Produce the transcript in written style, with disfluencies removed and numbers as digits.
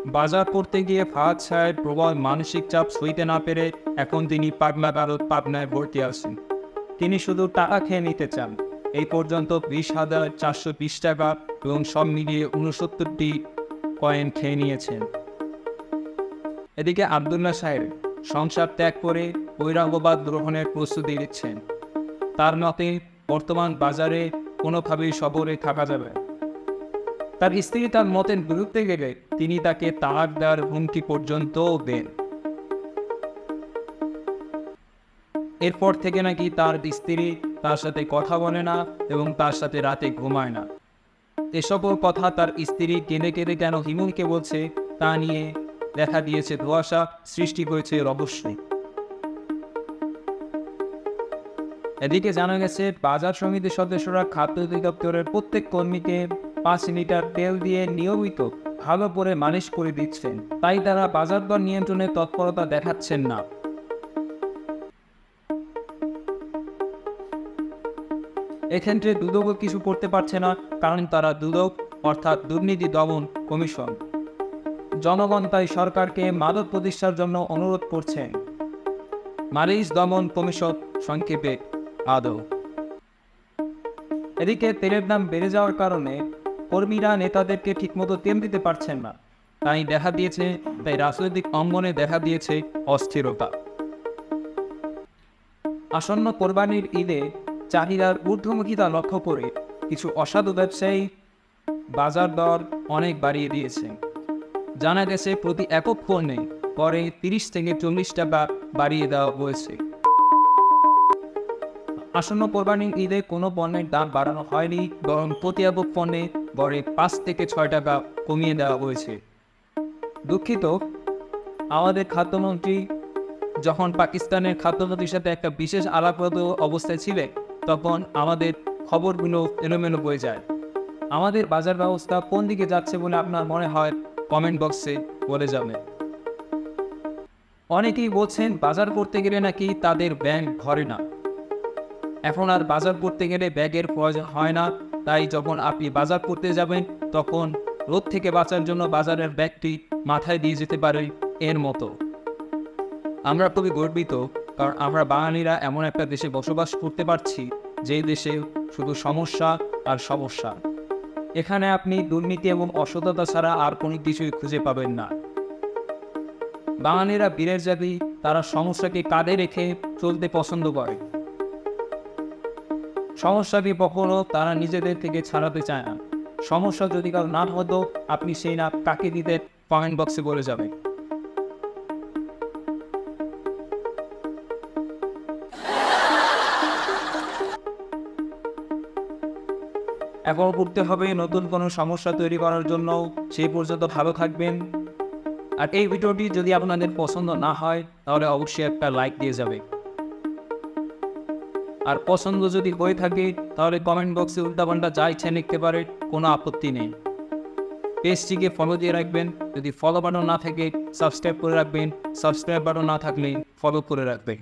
বাজার করতে গিয়ে ফাহাদ সাহেব প্রবল মানসিক চাপ সইতে না পেরে এখন তিনি পাবনায় ভর্তি আছেন। তিনি শুধু টাকা খেয়ে নিতে চান। এই পর্যন্ত 20,420 টাকা এবং সব মিলিয়ে 69টি কয়েন খেয়ে নিয়েছেন। এদিকে আবদুল্লাহ সাহেব সংসার ত্যাগ করে বৈরাগ্যবাদ গ্রহণের প্রস্তুতি নিচ্ছেন। তার মতে বর্তমান বাজারে কোনোভাবেই সবরে থাকা যাবে। তার স্ত্রী তার মতের বিরুদ্ধে গেলে তিনি তাকে তালাক দেওয়ার হুমকি পর্যন্ত দেন। এরপর থেকে নাকি তার স্ত্রী তার সাথে কথা বলে না এবং তার সাথে রাতে ঘুমায় না। এসবও কথা তার স্ত্রী কেঁদে কেঁদে কেন হিমুলকে বলছে তা নিয়ে দেখা দিয়েছে ধোঁয়াশা, সৃষ্টি হয়েছে রহস্যই। এদিকে জানা গেছে বাজার সমিতির সদস্যরা খাদ্য অধিদপ্তরের প্রত্যেক কর্মীকে 5 লিটার তেল দিয়ে নিয়মিত ভালো করে মালিশ করে দিচ্ছেন। তাই তারা বাজার দর নিয়ন্ত্রণে তৎপরতা দেখাচ্ছেন না। এক্ষেত্রে দুদকও কিছু করতে পারছে না, কারণ তারা দুদক অর্থাৎ দুর্নীতি দমন কমিশন। জনগণ তাই সরকারকে মাদক প্রতিষ্ঠার জন্য অনুরোধ করছেন। মালিশ দমন কমিশন, সংক্ষেপে আদৌ। এদিকে তেলের দাম বেড়ে যাওয়ার কারণে কর্মীরা নেতাদেরকে ঠিকমতো তেল দিতে পারছেন না। তাই রাজনৈতিক অঙ্গনে দেখা দিয়েছে অস্থিরতা। আসন্ন কোরবানির ঈদে চাহিদার ঊর্ধ্বমুখিতা লক্ষ্য করে কিছু অসাধু ব্যবসায়ী বাজার দর অনেক বাড়িয়ে দিয়েছে। জানা গেছে প্রতি একক পণ্যে পরে 30 থেকে 40 টাকা বাড়িয়ে দেওয়া হয়েছে। আসন্ন কোরবানির ঈদে কোনো পণ্যের দাম বাড়ানো হয়নি, বরং প্রতি একক পণ্যে গড়ে 5 থেকে 6 টাকা কমিয়ে দেওয়া হয়েছে। দুঃখিত, আমাদের খাদ্যমন্ত্রী যখন পাকিস্তানের খাদ্যমন্ত্রীর সাথে একটা বিশেষ আলাপগত অবস্থায় ছিলেন, তখন আমাদের খবরগুলো এলোমেলো হয়ে যায়। আমাদের বাজার ব্যবস্থা কোন দিকে যাচ্ছে বলে আপনার মনে হয় কমেন্ট বক্সে বলে যাবেন। অনেকেই বলছেন বাজার করতে গেলে নাকি তাদের ব্যাংক ভরে না। এখন আর বাজার করতে গেলে ব্যাগের প্রয়োজন হয় না। তাই যখন আপনি বাজার করতে যাবেন তখন রোদ থেকে বাঁচার জন্য বাজারের ব্যাগটি মাথায় দিয়ে যেতে পারে এর মতো। আমরা খুবই গর্বিত, কারণ আমরা বাঙালিরা এমন একটা দেশে বসবাস করতে পারছি যেই দেশে শুধু সমস্যা আর সমস্যা। এখানে আপনি দুর্নীতি এবং অসততা ছাড়া আর কোনো কিছুই খুঁজে পাবেন না। বাঙালিরা বীরের জাতি, তারা সমস্যাকে কাঁধে রেখে চলতে পছন্দ করে। সমস্যাকে কখনো তারা নিজেদের থেকে ছাড়াতে চায় না। সমস্যা যদি কারো না হতো, আপনি সেই না কাকে দিতে কমেন্ট বক্সে বলে যাবেন। এখন করতে হবে নতুন কোনো সমস্যা তৈরি করার জন্য। সেই পর্যন্ত ভালো থাকবেন। আর এই ভিডিওটি যদি আপনাদের পছন্দ না হয় তাহলে অবশ্যই একটা লাইক দিয়ে যাবে। আর পছন্দ যদি হয়ে থাকে তাহলে কমেন্ট বক্সে উল্টাপাল্টা যা ইচ্ছা লিখতে পারে, কোনো আপত্তি নেই। পেজটিকে ফলো দিয়ে রাখবেন। যদি ফলো বাটন না থাকে সাবস্ক্রাইব করে রাখবেন, সাবস্ক্রাইব বাটন না থাকলে ফলো করে রাখবেন।